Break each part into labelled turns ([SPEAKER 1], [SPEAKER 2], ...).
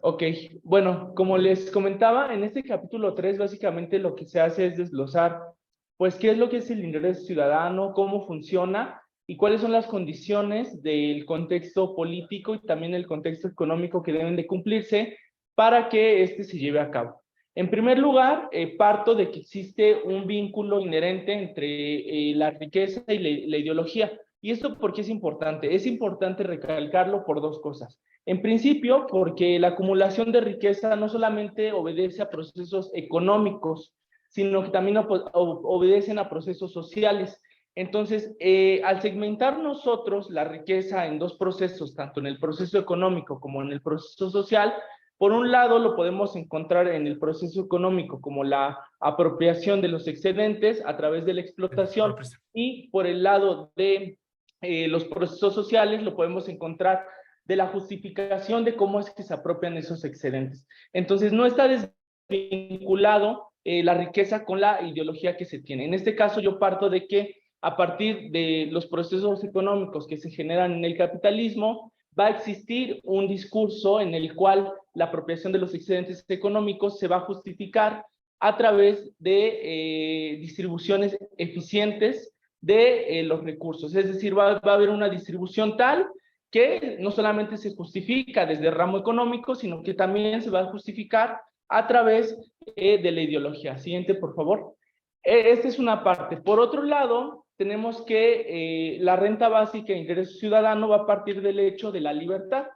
[SPEAKER 1] Ok, bueno, como les comentaba, en este capítulo 3 básicamente lo que se hace es desglosar, pues, qué es lo que es el ingreso ciudadano, cómo funciona y cuáles son las condiciones del contexto político y también el contexto económico que deben de cumplirse para que este se lleve a cabo. En primer lugar, parto de que existe un vínculo inherente entre la riqueza y la ideología. ¿Y esto por qué es importante? Es importante recalcarlo por dos cosas. En principio, porque la acumulación de riqueza no solamente obedece a procesos económicos, sino que también obedecen a procesos sociales. Entonces, al segmentar nosotros la riqueza en dos procesos, tanto en el proceso económico como en el proceso social, por un lado lo podemos encontrar en el proceso económico como la apropiación de los excedentes a través de la explotación, y por el lado de los procesos sociales lo podemos encontrar de la justificación de cómo es que se apropian esos excedentes. Entonces, no está desvinculado la riqueza con la ideología que se tiene. En este caso, yo parto de que a partir de los procesos económicos que se generan en el capitalismo, va a existir un discurso en el cual la apropiación de los excedentes económicos se va a justificar a través de distribuciones eficientes de los recursos. Es decir, va a haber una distribución tal que no solamente se justifica desde el ramo económico, sino que también se va a justificar a través de la ideología. Siguiente, por favor. Esta es una parte. Por otro lado, tenemos que la renta básica e ingreso ciudadano va a partir del hecho de la libertad.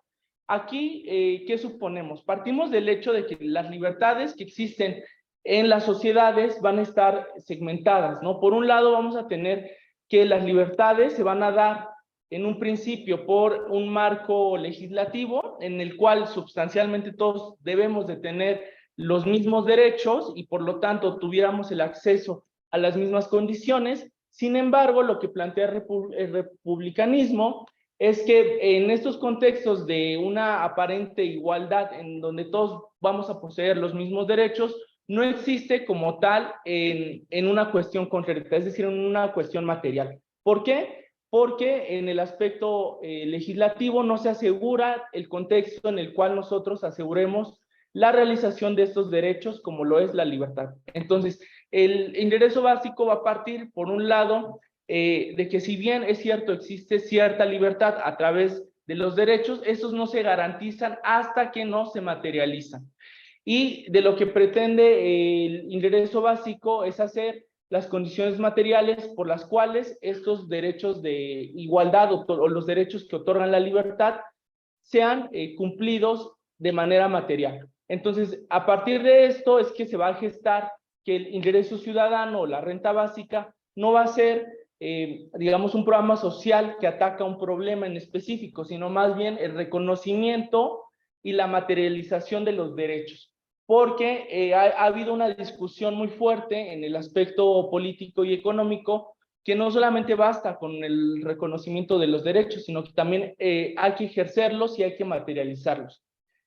[SPEAKER 1] Aquí, ¿qué suponemos? Partimos del hecho de que las libertades que existen en las sociedades van a estar segmentadas, ¿no? Por un lado, vamos a tener que las libertades se van a dar en un principio por un marco legislativo en el cual sustancialmente todos debemos de tener los mismos derechos y por lo tanto tuviéramos el acceso a las mismas condiciones. Sin embargo, lo que plantea el republicanismo es que en estos contextos de una aparente igualdad en donde todos vamos a poseer los mismos derechos, no existe como tal en una cuestión concreta, es decir, en una cuestión material. ¿Por qué? Porque en el aspecto legislativo no se asegura el contexto en el cual nosotros aseguremos la realización de estos derechos como lo es la libertad. Entonces, el ingreso básico va a partir, por un lado, de que si bien es cierto, existe cierta libertad a través de los derechos, estos no se garantizan hasta que no se materializan. Y de lo que pretende el ingreso básico es hacer las condiciones materiales por las cuales estos derechos de igualdad o los derechos que otorgan la libertad sean cumplidos de manera material. Entonces, a partir de esto es que se va a gestar que el ingreso ciudadano o la renta básica no va a ser, digamos, un programa social que ataca un problema en específico, sino más bien el reconocimiento y la materialización de los derechos. Porque ha habido una discusión muy fuerte en el aspecto político y económico que no solamente basta con el reconocimiento de los derechos, sino que también hay que ejercerlos y hay que materializarlos.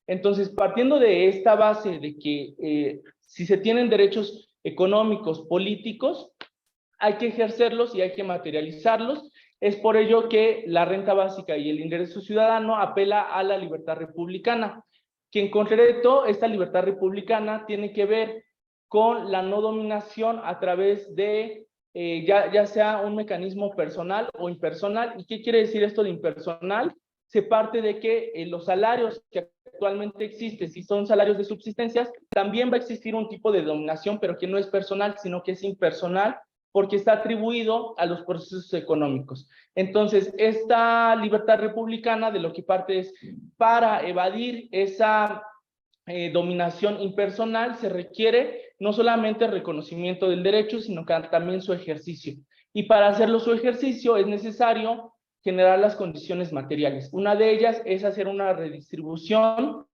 [SPEAKER 1] Entonces, partiendo de esta base de que si se tienen derechos económicos, políticos, hay que ejercerlos y hay que materializarlos. Es por ello que la renta básica y el ingreso ciudadano apela a la libertad republicana, que en concreto esta libertad republicana tiene que ver con la no dominación a través de ya sea un mecanismo personal o impersonal. ¿Y qué quiere decir esto de impersonal? Se parte de que los salarios que actualmente existen, si son salarios de subsistencias, también va a existir un tipo de dominación, pero que no es personal, sino que es impersonal, porque está atribuido a los procesos económicos. Entonces, esta libertad republicana de lo que parte es para evadir esa dominación impersonal se requiere no solamente el reconocimiento del derecho, sino que también su ejercicio. Y para hacerlo su ejercicio es necesario generar las condiciones materiales. Una de ellas es hacer una redistribución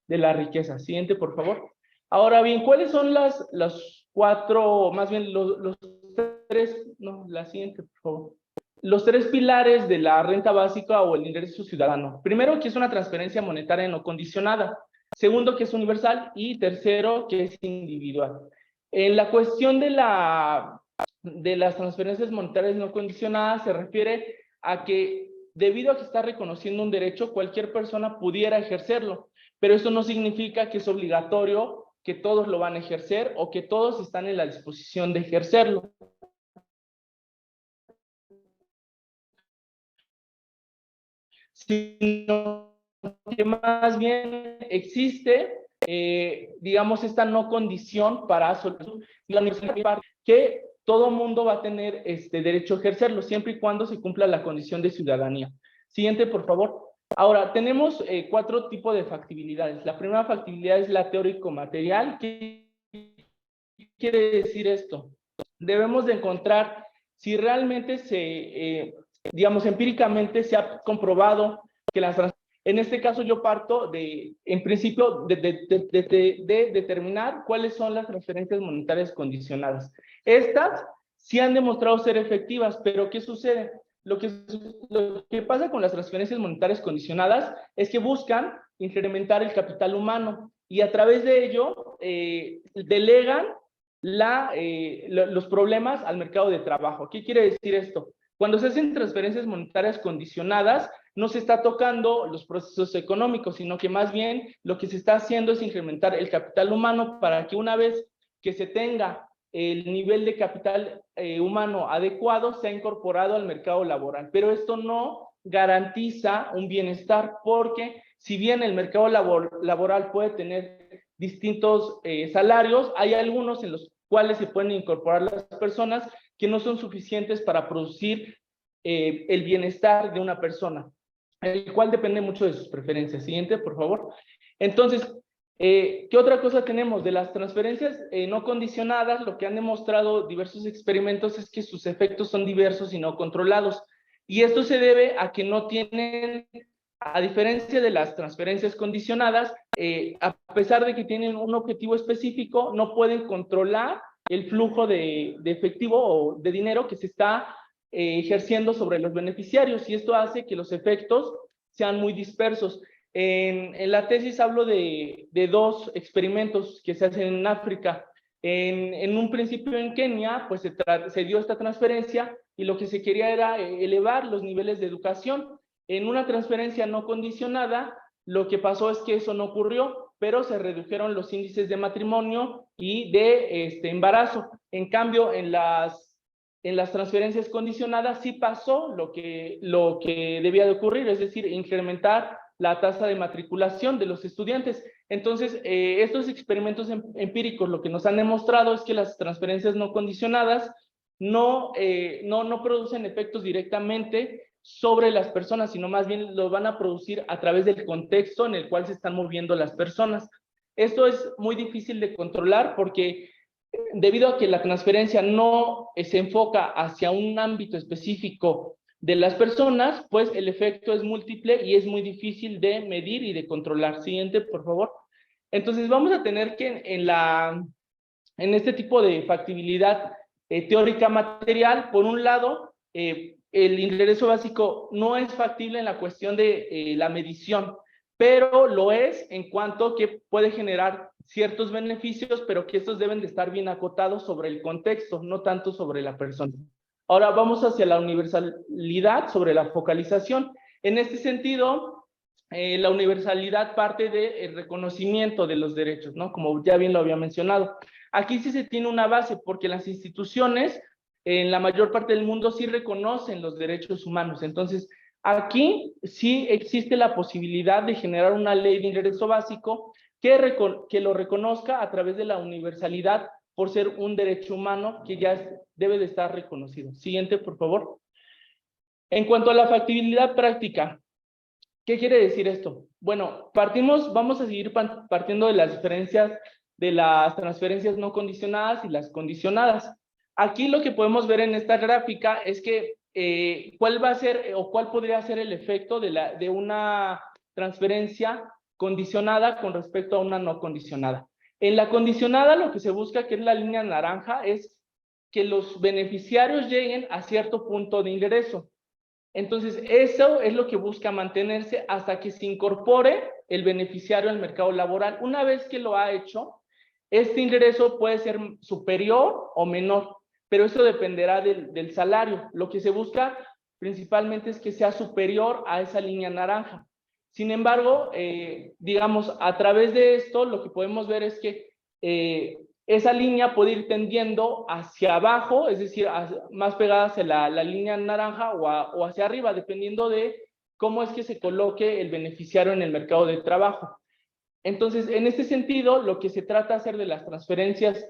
[SPEAKER 1] de la riqueza. Siguiente, por favor. Ahora bien, ¿cuáles son las cuatro, más bien los tres, no, la siguiente, por favor. Los tres pilares de la renta básica o el ingreso ciudadano? Primero, que es una transferencia monetaria no condicionada. Segundo, que es universal. Y tercero, que es individual. En la cuestión de las transferencias monetarias no condicionadas se refiere a que debido a que está reconociendo un derecho, cualquier persona pudiera ejercerlo. pero eso no significa que es obligatorio que todos lo van a ejercer o que todos están en la disposición de ejercerlo. Sino que más bien existe, digamos, esta no condición para la universidad, que todo mundo va a tener derecho a ejercerlo, siempre y cuando se cumpla la condición de ciudadanía. Siguiente, por favor. Ahora, tenemos 4 tipos de factibilidades. La primera factibilidad es la teórico-material. ¿Qué quiere decir esto? Debemos de encontrar si realmente digamos, empíricamente se ha comprobado que las transferencias, en este caso yo parto en principio, de determinar cuáles son las transferencias monetarias condicionadas. Estas sí han demostrado ser efectivas, pero ¿qué sucede? Lo que pasa con las transferencias monetarias condicionadas es que buscan incrementar el capital humano y a través de ello delegan los problemas al mercado de trabajo. ¿Qué quiere decir esto? Cuando se hacen transferencias monetarias condicionadas, no se está tocando los procesos económicos, sino que más bien lo que se está haciendo es incrementar el capital humano para que una vez que se tenga el nivel de capital humano adecuado, sea incorporado al mercado laboral. Pero esto no garantiza un bienestar, porque si bien el mercado laboral puede tener distintos salarios, hay algunos en los cuales se pueden incorporar las personas que no son suficientes para producir el bienestar de una persona, el cual depende mucho de sus preferencias. Siguiente, por favor. Entonces, ¿qué otra cosa tenemos? De las transferencias no condicionadas, lo que han demostrado diversos experimentos es que sus efectos son diversos y no controlados. Y esto se debe a que no tienen, a diferencia de las transferencias condicionadas, a pesar de que tienen un objetivo específico, no pueden controlar el flujo de efectivo o de dinero que se está ejerciendo sobre los beneficiarios, y esto hace que los efectos sean muy dispersos. En la tesis hablo de 2 experimentos que se hacen en África. En un principio en Kenia, pues se dio esta transferencia y lo que se quería era elevar los niveles de educación. En una transferencia no condicionada, lo que pasó es que eso no ocurrió, pero se redujeron los índices de matrimonio y de embarazo. En cambio, en las transferencias condicionadas sí pasó lo que debía de ocurrir, es decir, incrementar la tasa de matriculación de los estudiantes. Entonces, estos experimentos empíricos lo que nos han demostrado es que las transferencias no condicionadas no producen efectos directamente sobre las personas, sino más bien lo van a producir a través del contexto en el cual se están moviendo las personas. Esto es muy difícil de controlar porque debido a que la transferencia no se enfoca hacia un ámbito específico de las personas, pues el efecto es múltiple y es muy difícil de medir y de controlar. Siguiente, por favor. Entonces vamos a tener que en este tipo de factibilidad teórica material, por un lado, el ingreso básico no es factible en la cuestión de la medición, pero lo es en cuanto que puede generar ciertos beneficios, pero que estos deben de estar bien acotados sobre el contexto, no tanto sobre la persona. Ahora vamos hacia la universalidad, sobre la focalización. En este sentido, la universalidad parte del reconocimiento de los derechos, ¿no? Como ya bien lo había mencionado. Aquí sí se tiene una base, porque las instituciones en la mayor parte del mundo sí reconocen los derechos humanos. Entonces, aquí sí existe la posibilidad de generar una ley de ingreso básico que lo reconozca a través de la universalidad por ser un derecho humano que ya debe de estar reconocido. Siguiente, por favor. En cuanto a la factibilidad práctica, ¿qué quiere decir esto? Bueno, vamos a seguir partiendo de las diferencias de las transferencias no condicionadas y las condicionadas. Aquí lo que podemos ver en esta gráfica es que cuál va a ser o cuál podría ser el efecto de una transferencia condicionada con respecto a una no condicionada. En la condicionada lo que se busca, que es la línea naranja, es que los beneficiarios lleguen a cierto punto de ingreso. Entonces, eso es lo que busca mantenerse hasta que se incorpore el beneficiario al mercado laboral. Una vez que lo ha hecho, este ingreso puede ser superior o menor, pero eso dependerá del salario. Lo que se busca principalmente es que sea superior a esa línea naranja. Sin embargo, digamos, a través de esto lo que podemos ver es que esa línea puede ir tendiendo hacia abajo, es decir, más pegada hacia la línea naranja o hacia arriba, dependiendo de cómo es que se coloque el beneficiario en el mercado de trabajo. Entonces, en este sentido, lo que se trata de hacer de las transferencias,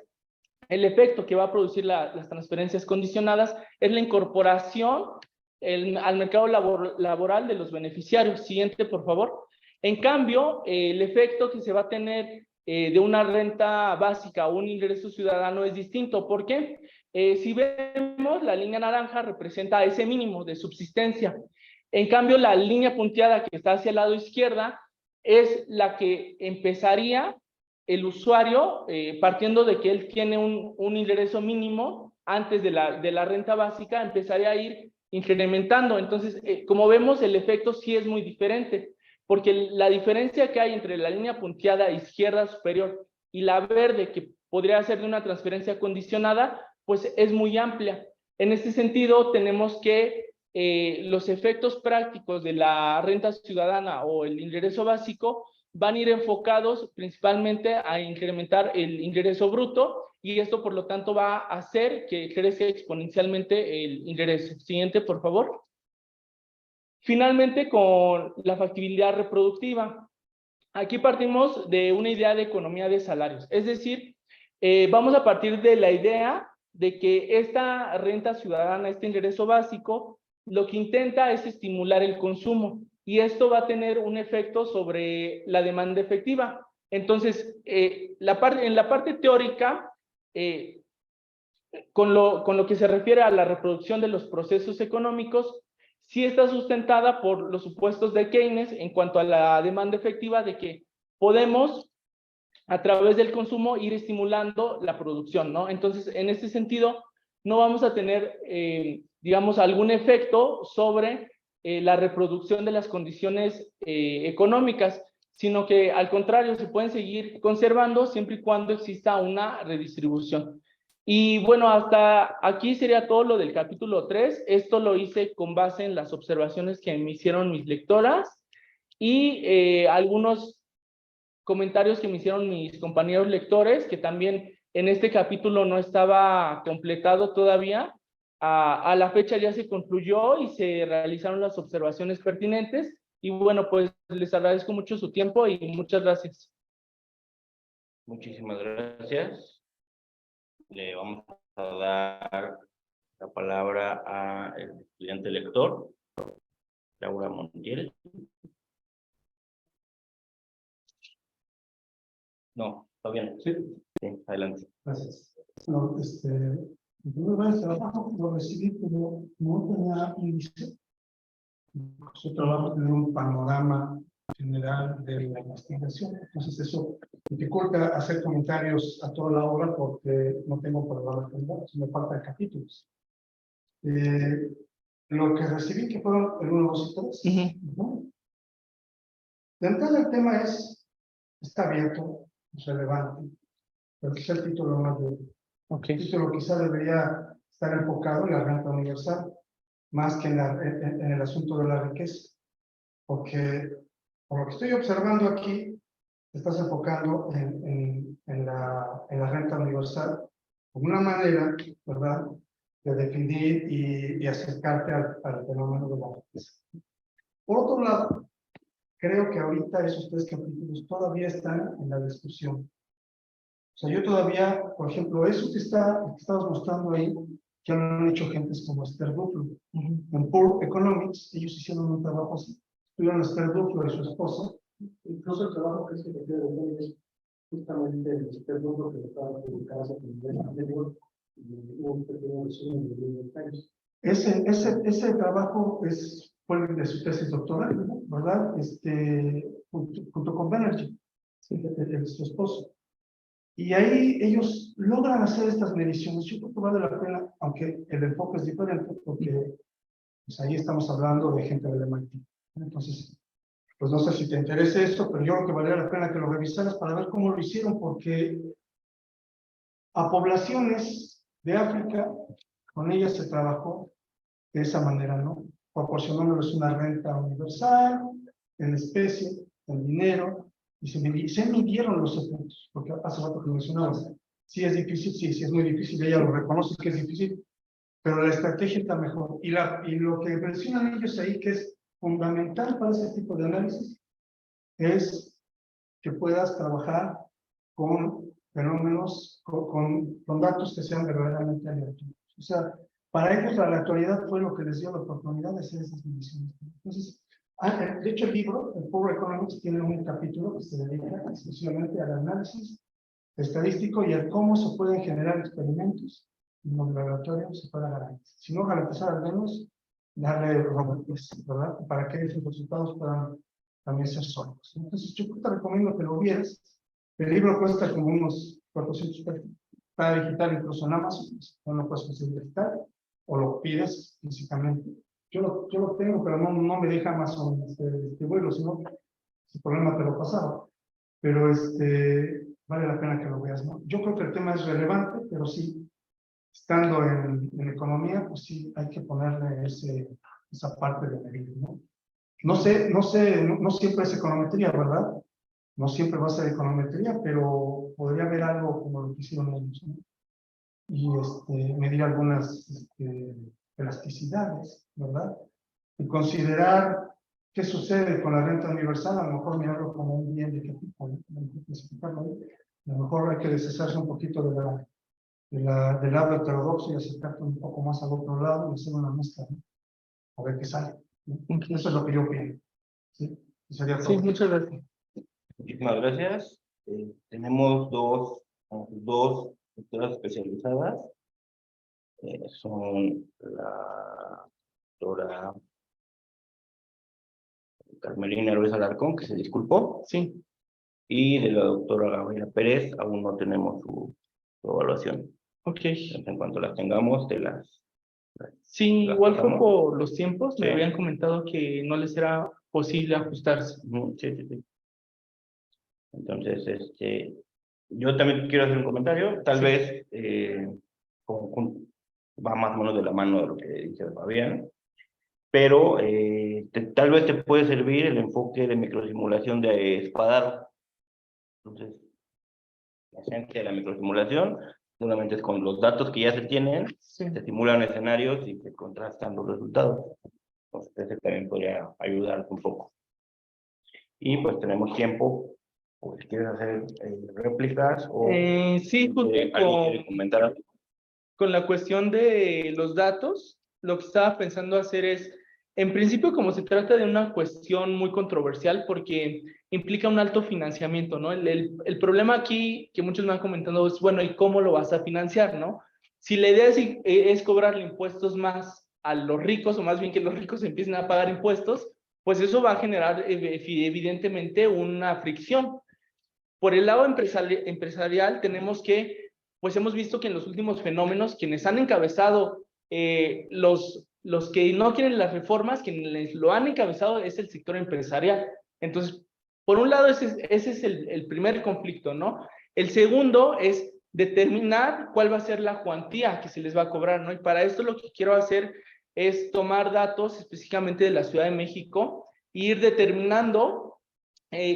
[SPEAKER 1] el efecto que va a producir las transferencias condicionadas es la incorporación al mercado laboral de los beneficiarios. Siguiente, por favor. En cambio, el efecto que se va a tener de una renta básica o un ingreso ciudadano es distinto. ¿Por qué? Si vemos, la línea naranja representa ese mínimo de subsistencia. En cambio, la línea punteada que está hacia el lado izquierda es la que empezaría el usuario, partiendo de que él tiene un ingreso mínimo antes de la renta básica, empezaría a ir incrementando. Entonces, como vemos, el efecto sí es muy diferente, porque la diferencia que hay entre la línea punteada izquierda superior y la verde, que podría ser de una transferencia condicionada, pues es muy amplia. En este sentido, tenemos que los efectos prácticos de la renta ciudadana o el ingreso básico van a ir enfocados principalmente a incrementar el ingreso bruto, y esto por lo tanto va a hacer que crezca exponencialmente el ingreso. Siguiente, por favor. Finalmente, con la factibilidad reproductiva. Aquí partimos de una idea de economía de salarios, es decir, vamos a partir de la idea de que esta renta ciudadana, este ingreso básico, lo que intenta es estimular el consumo, y esto va a tener un efecto sobre la demanda efectiva. Entonces, en la parte teórica, con lo que se refiere a la reproducción de los procesos económicos, sí está sustentada por los supuestos de Keynes en cuanto a la demanda efectiva, de que podemos, a través del consumo, ir estimulando la producción, ¿no? Entonces, en este sentido, no vamos a tener, digamos, algún efecto sobre la reproducción de las condiciones económicas, sino que, al contrario, se pueden seguir conservando siempre y cuando exista una redistribución. Y bueno, hasta aquí sería todo lo del capítulo 3. Esto lo hice con base en las observaciones que me hicieron mis lectoras y algunos comentarios que me hicieron mis compañeros lectores, que también en este capítulo no estaba completado todavía. A la fecha ya se concluyó y se realizaron las observaciones pertinentes. Y bueno, pues les agradezco mucho su tiempo y muchas gracias.
[SPEAKER 2] Muchísimas gracias. Le vamos a dar la palabra al estudiante lector, Laura Montiel. No, está bien. Sí, adelante.
[SPEAKER 3] Gracias. No, el primer mes de trabajo lo recibí como no tenía índice. Su trabajo tenía un panorama general de la investigación. Entonces eso dificulta hacer comentarios a toda la obra porque no tengo panorama general, me faltan capítulos. Lo que recibí, que fueron el 1, 2 y 3. De entrada el tema está abierto, es relevante, pero quizá el título no es de... El título quizá debería estar enfocado en la renta universal, más que en el asunto de la riqueza, porque por lo que estoy observando aquí, te estás enfocando en la renta universal como una manera, ¿verdad?, de definir y acercarte al fenómeno de la riqueza. Por otro lado, creo que ahorita esos 3 capítulos todavía están en la discusión. O sea, yo todavía, por ejemplo, eso que estabas mostrando ahí, ya lo han hecho gentes como Esther Duflo. En Poor Economics, ellos hicieron un trabajo así. Tuvieron a Esther Duflo y su esposa. Incluso el trabajo que se refiere a es justamente el Esther Duflo que estaba publicado hace un mes anterior, y un pequeño resumen de 10 años. Ese trabajo fue de su tesis doctoral, ¿verdad? Junto con Banerjee, sí, su esposo. Y ahí ellos logran hacer estas mediciones. Yo creo que vale la pena, aunque el enfoque es diferente, porque pues, ahí estamos hablando de gente del MIT. Entonces, pues no sé si te interesa esto, pero yo creo que valdría la pena que lo revisaras para ver cómo lo hicieron, porque a poblaciones de África, con ellas se trabajó de esa manera, ¿no? Proporcionándoles una renta universal, en especie, en dinero, y se midieron los efectos, porque hace rato que mencionabas, sí es difícil, sí es muy difícil, ella lo reconoce que es difícil, pero la estrategia está mejor. Y lo que mencionan ellos ahí, que es fundamental para ese tipo de análisis, es que puedas trabajar con fenómenos, con datos que sean verdaderamente aleatorios. O sea, para ellos la aleatoriedad fue lo que les dio la oportunidad de hacer esas mediciones. Entonces, de hecho el libro, el Power Economics, tiene un capítulo que se dedica exclusivamente al análisis estadístico y a cómo se pueden generar experimentos en los laboratorios se pueda garantizar. Si no garantizar, al menos darle robustes, ¿verdad? Para que esos resultados puedan también ser sólidos. Entonces, yo te recomiendo que lo vieras. El libro cuesta como unos 400 pesos. Está digital incluso en Amazon, no lo puedes conseguir digital, o lo pides físicamente. Yo lo tengo, pero no me deja Amazon distribuirlo, sino ese problema te lo pasaba. Pero vale la pena que lo veas, ¿no? Yo creo que el tema es relevante, pero sí, estando en economía, pues sí, hay que ponerle esa parte de medir, ¿no? No siempre es econometría, ¿verdad? No siempre va a ser econometría, pero podría haber algo como lo que hicieron ellos, ¿no? Y medir algunas elasticidades, ¿verdad? Y considerar qué sucede con la renta universal, a lo mejor mirarlo como un bien de qué tipo, ¿no? A lo mejor hay que deshacerse un poquito del lado heterodoxo y acercarte un poco más al otro lado y hacer una mezcla, ¿no? A ver qué sale, ¿no? Eso es lo que yo pienso. Sí, sería todo.
[SPEAKER 1] Sí, muchas gracias.
[SPEAKER 2] Muchísimas gracias. Tenemos dos doctoras especializadas. Son la doctora Carmelina Ruiz Alarcón, que se disculpó,
[SPEAKER 1] Sí,
[SPEAKER 2] y de la doctora Gabriela Pérez, aún no tenemos su evaluación.
[SPEAKER 1] ok.
[SPEAKER 2] En cuanto las tengamos,
[SPEAKER 1] Sí,
[SPEAKER 2] las
[SPEAKER 1] igual fue
[SPEAKER 2] pasamos.
[SPEAKER 1] por los tiempos,
[SPEAKER 2] Sí.
[SPEAKER 1] me habían comentado que no les era posible ajustarse.
[SPEAKER 2] Sí. Entonces, yo también quiero hacer un comentario, tal
[SPEAKER 1] Sí.
[SPEAKER 2] vez va más o menos de la mano de lo que dice Fabián, pero tal vez te puede servir el enfoque de microsimulación de Espadaro. Entonces, la esencia de la microsimulación solamente es con los datos que ya se tienen,
[SPEAKER 1] Sí.
[SPEAKER 2] se simulan escenarios y se contrastan los resultados. Entonces, ese también podría ayudar un poco. Y pues tenemos tiempo, o si quieres hacer réplicas o
[SPEAKER 1] Sí, justo
[SPEAKER 2] alguien quiere comentar algo.
[SPEAKER 1] con la cuestión de los datos, lo que estaba pensando hacer es, en principio, como se trata de una cuestión muy controversial porque implica un alto financiamiento, ¿no? El problema aquí que muchos me han comentado es, bueno, ¿y cómo lo vas a financiar, no? Si la idea es cobrarle impuestos más a los ricos, o más bien que los ricos empiecen a pagar impuestos, pues eso va a generar evidentemente una fricción. Por el lado empresarial tenemos que, pues hemos visto que en los últimos fenómenos, quienes han encabezado, los que no quieren las reformas, quienes lo han encabezado es el sector empresarial. Entonces, por un lado, ese es el primer conflicto, ¿no? El segundo es determinar cuál va a ser la cuantía que se les va a cobrar, ¿no? Y para esto lo que quiero hacer es tomar datos específicamente de la Ciudad de México e ir determinando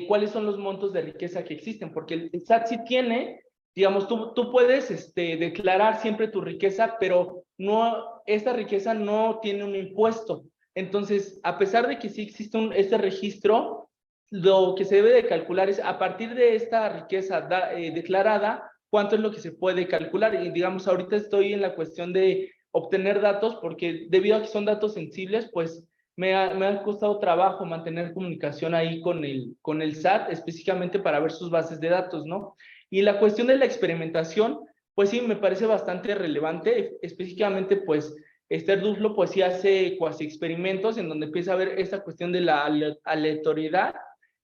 [SPEAKER 1] cuáles son los montos de riqueza que existen, porque el SAT sí tiene, digamos, tú puedes declarar siempre tu riqueza, pero esta riqueza no tiene un impuesto. Entonces, a pesar de que sí existe este registro, lo que se debe de calcular es a partir de esta riqueza declarada, cuánto es lo que se puede calcular. Y digamos, ahorita estoy en la cuestión de obtener datos, porque debido a que son datos sensibles, pues me ha costado trabajo mantener comunicación ahí con el SAT, específicamente para ver sus bases de datos, ¿no? Y la cuestión de la experimentación, pues sí, me parece bastante relevante, específicamente, pues, Esther Duflo, pues sí hace cuasi experimentos en donde empieza a ver esta cuestión de la aleatoriedad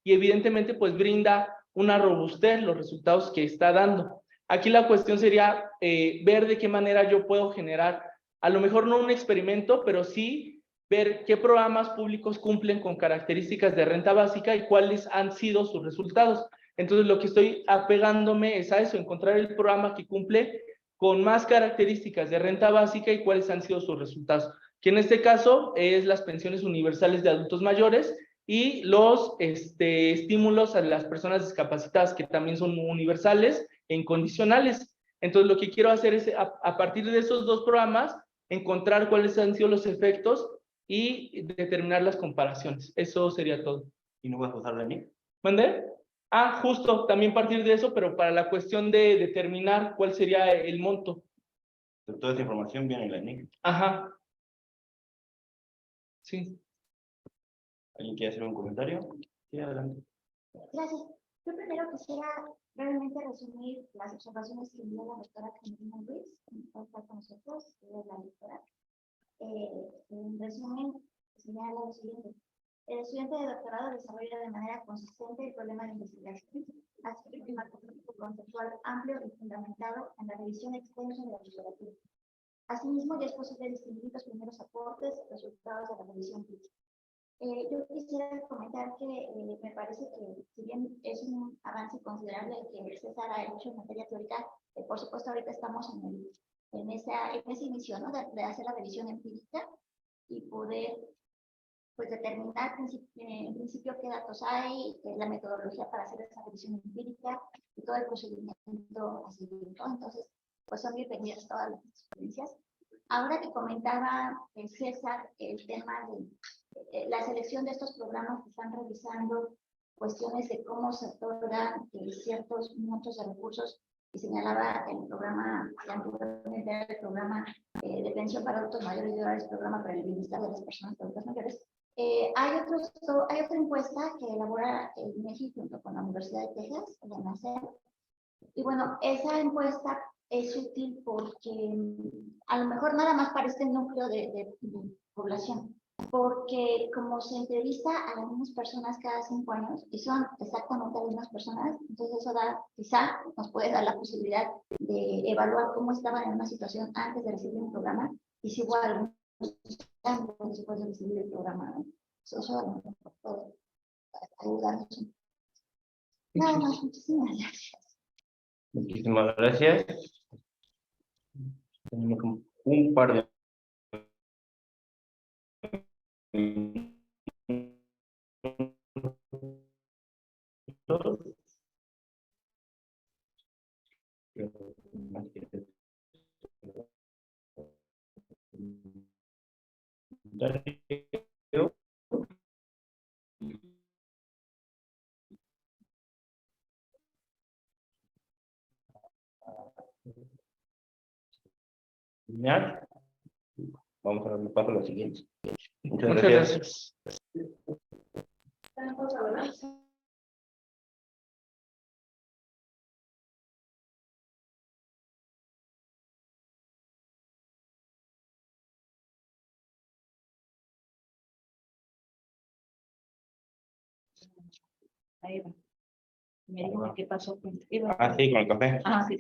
[SPEAKER 1] y evidentemente, pues, brinda una robustez los resultados que está dando. Aquí la cuestión sería ver de qué manera yo puedo generar, a lo mejor no un experimento, pero sí ver qué programas públicos cumplen con características de renta básica y cuáles han sido sus resultados. Entonces, lo que estoy apegándome es a eso, encontrar el programa que cumple con más características de renta básica y cuáles han sido sus resultados. Que en este caso es las pensiones universales de adultos mayores y los estímulos a las personas discapacitadas, que también son universales e incondicionales. Entonces, lo que quiero hacer es, a partir de esos dos programas, encontrar cuáles han sido los efectos y determinar las comparaciones. Eso sería todo.
[SPEAKER 2] ¿Y no vas a usar la NIC?
[SPEAKER 1] ¿Mandé? Ah, justo, también partir de eso, pero para la cuestión de determinar cuál sería el monto.
[SPEAKER 2] Toda esa información viene en la NIC.
[SPEAKER 1] Ajá. Sí.
[SPEAKER 2] ¿Alguien quiere hacer un comentario? Sí, adelante.
[SPEAKER 4] Gracias. Yo primero quisiera brevemente resumir las observaciones que envió la doctora Cristina Ruiz, que está con nosotros, que es la doctora. En resumen, señala lo siguiente. El estudiante de doctorado desarrolla de manera consistente el problema de investigación, así que un marco conceptual amplio y fundamentado en la revisión extensa de la literatura. Asimismo, ya es posible distinguir los primeros aportes resultados de la revisión crítica. Yo quisiera comentar que me parece que, si bien es un avance considerable que César ha hecho en materia teórica, por supuesto ahorita estamos en ese inicio, ¿no? de hacer la revisión empírica y poder pues determinar en principio qué datos hay, la metodología para hacer esa revisión empírica y todo el procedimiento a seguir, ¿no? Entonces, pues son bienvenidas todas las experiencias. Ahora que comentaba César el tema de la selección de estos programas que están revisando cuestiones de cómo se otorgan ciertos montos de recursos, y señalaba el programa, el programa de pensión para adultos mayores y ahora el programa para el bienestar de las personas adultas mayores. Hay otra encuesta que elabora el INEGI junto con la Universidad de Texas, la NACER, y bueno, esa encuesta es útil porque a lo mejor nada más para este núcleo de población, porque como se entrevista a las mismas personas cada 5 años, y son exactamente las mismas personas, entonces eso quizá nos puede dar la posibilidad de evaluar cómo estaban en una situación antes de recibir un programa, y si igual después de recibir el programa, ¿no? Eso puede ayudarnos. Nada más, muchísimas gracias.
[SPEAKER 2] Muchísimas gracias. Tenemos un par de vamos a darle paso a la siguiente. Muchas gracias.
[SPEAKER 5] Ahí va. Me dijo qué pasó con Eva.
[SPEAKER 2] Ah, sí, con el café.
[SPEAKER 5] Ah, sí,